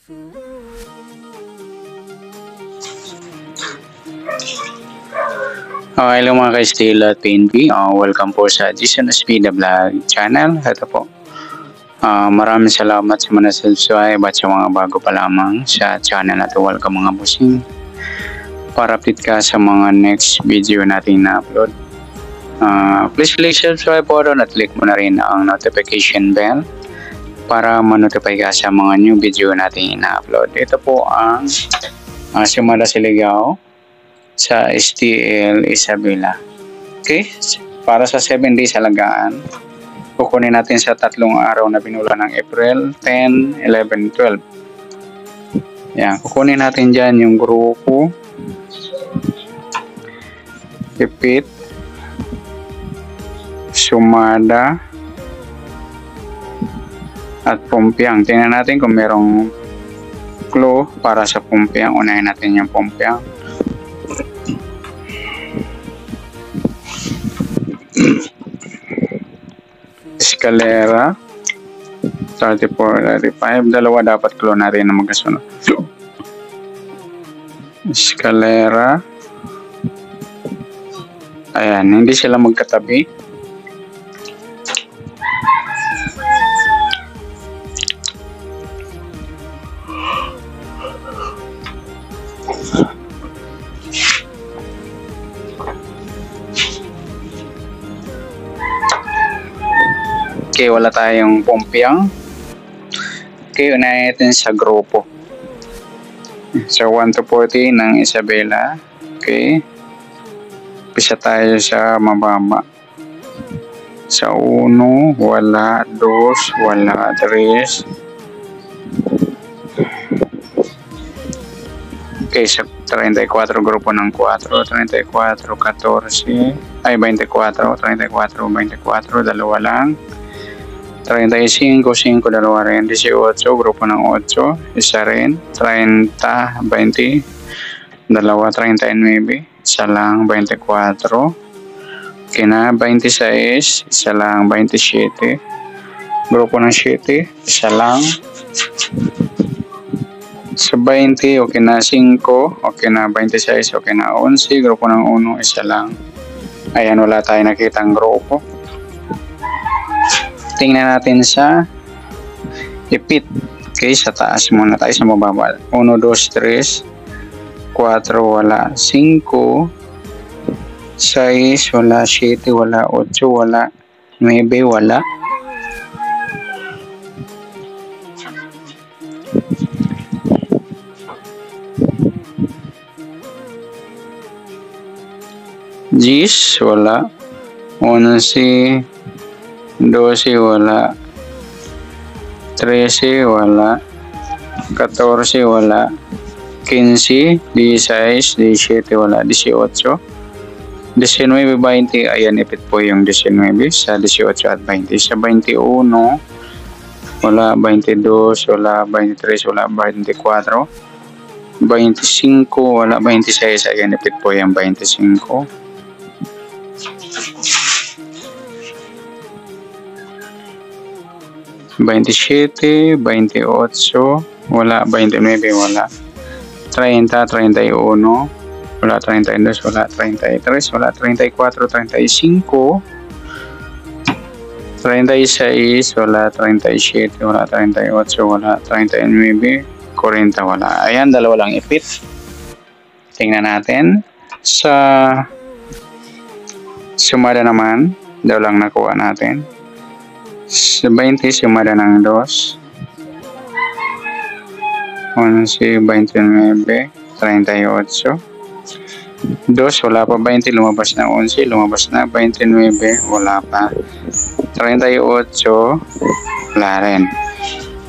Hello mga ka-Stila at PNP. Welcome po sa Jason Espida Vlog channel. Ito po. Maraming salamat sa mga subscribe at sa mga bago pa lamang sa channel na ito. Welcome mga busing. Para update ka sa mga next video natin na upload. Please click subscribe po doon at click mo na rin ang notification bell para ma-notify ka sa mga new video natin na-upload. Ito po ang Sumada Siligao sa STL Isabela. Okay? Para sa 7 days alagaan, kukunin natin sa 3 araw na binula ng April 10, 11, 12. Yan, kukunin natin dyan yung grupo, Ipit, Sumada, at Pompiang. Tingnan natin kung merong clue para sa Pompiang. Unahin natin yung Pompiang. Escalera 34, 35. Dalawa dapat clue natin na magkasunod. Escalera. Ayan, hindi sila magkatabi. Okay, wala tayong Pompiang. Okay, unahin natin sa grupo. Sa 1 to 40 ng Isabela. Okay. Pisa tayo sa mababa. Sa 1, wala. 2, wala. 3. Okay, sa 34 grupo ng 4. 34, 14. Ay, 24. 34, 24. Dalawa lang. 35, 5, dalawa rin. 18, grupo ng 8. Isa rin. 30, 20. Dalawa, 39. Isa lang, 24. Okay na, 26. Isa lang, 27. Grupo ng 7. Isa lang. Sa 20, okay na 5. Okay na 26. Okay na 11. Grupo ng 1. Isa lang. Ayan, wala tayo nakitang grupo. Tingnan natin sa Ipit. Okay, sa taas muna tayo, sa mababa. 1, 2, 3, 4, wala. 5, 6, wala. 7, wala. 8, wala. 9, wala. Jis, wala. 11, 12, wala. 13, wala. 14, wala. 15, 16, 17, wala. 18, 19, 20. Ayan, Ipit po yung 19 sa 18 at 20. Sa 21, wala. 22, wala. 23, wala. 24, 25, wala. 26, ayan, Ipit po yung 25. 27, 28, wala. 29, wala. 30, 31, wala. 32, wala. 33, wala. 34, 35, 36, wala. 37, wala. 38, wala. 39, 40, wala. Ayan, dalawa lang Ipit. Tingnan natin sa Sumada naman, dalawa lang nakuha natin. Sa 20, sumada ng 2. 11, 29, 38. 2, wala pa. 20, lumabas na. 11, lumabas na. 29, wala pa. 38, wala rin.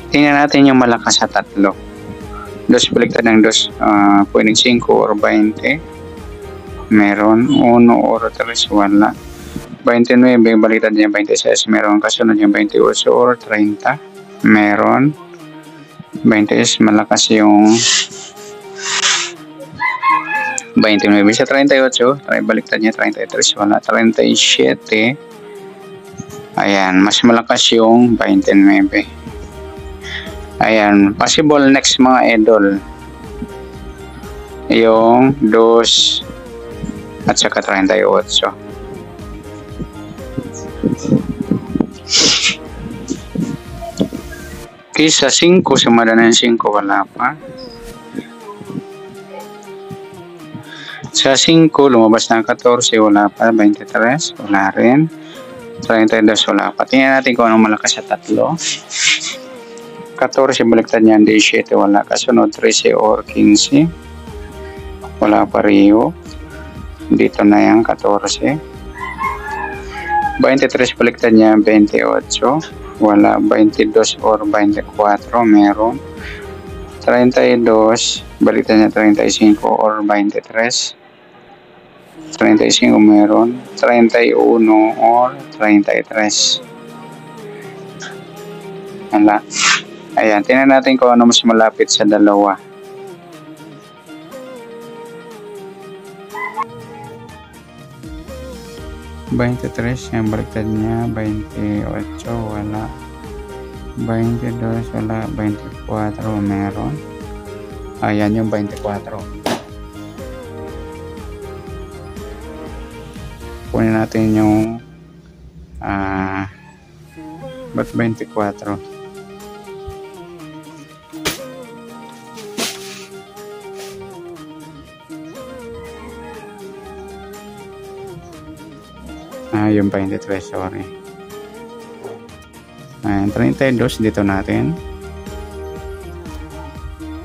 Tingnan natin yung malakas sa 3. 2, baliktad ng 2. Pwedeng 5 or 20. Meron. 1 or 3, wala. 29, baliktad niya 26. Meron. Kasunod yung 28 or 30. Meron. 20, malakas yung 29 sa 38. Baliktad niya 33, wala. 37. Ayan, mas malakas yung 29. Ayan, possible next mga idol. Yung 2 at saka 38. Okay, sa 5, sumada na yung 5, wala pa. Sa 5, lumabas na 14, wala pa. 23, wala rin. 32, wala pa. Tingnan natin kung anong malakas sa 3. 14, baliktad niyan, 17, wala. Kasunod, 13 or 15. Wala pa Rio. Dito na yan, 14. 23, baliktad niya, 28. Wala. 22 or 24, meron. 32, baliktad niya, 35 or 23. 35 meron. 31 or 33. Wala. Ayan, tingnan natin kung ano mas malapit sa dalawa. Yung baliktad niya, 28, wala. 22, wala. 24, meron. Ayan yung 24. Kunin natin yung ba't 24? Yung 23, sorry. Ayan, 32 dito natin.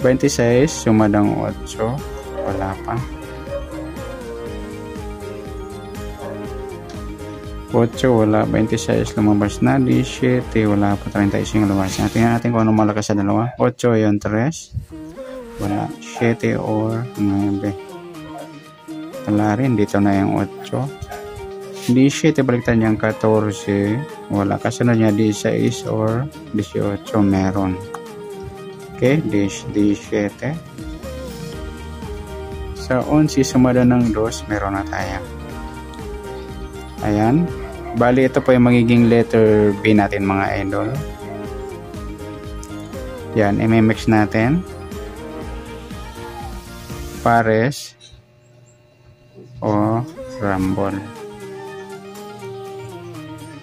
26, sumadang 8, wala pa. 8, wala. 26, lumabas na. 17, wala pa. 35, lumabas na. Tingnan natin kung ano malakas sa dalawa. 8, yung 3, wala. 7 or 9, wala rin. Dito na yung 8. 17, baliktad niyang 14, wala. Kasunod niya 16 or 18, meron. Okay, 17. Sa 11, sumada ng 2, meron na tayo. Ayan. Bali, ito po yung magiging letter B natin mga idol. Yan, MMX natin. Pares o Rumble.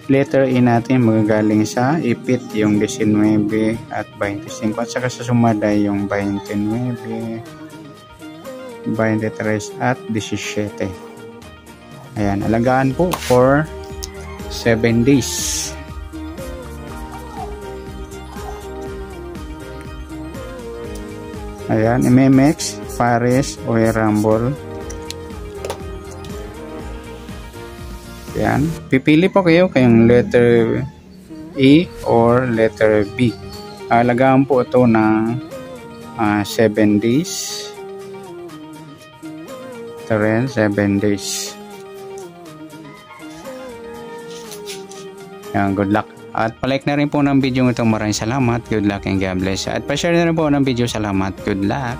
Letter E natin magagaling sa ipit yung 19 at 25 at saka sa sumada yung 29, 23 at 17. Ayan, alagaan po for 7 days. Ayan, MMX, Pares o Rumble. Yan. Pipili po kayo kayong letter E or letter B. Alagaan po ito ng 7 days. Ito rin, 7 days. Yan, good luck. At palike na rin po ng video ito. Maraming salamat. Good luck and God bless. At pa-share na rin po ng video. Salamat. Good luck.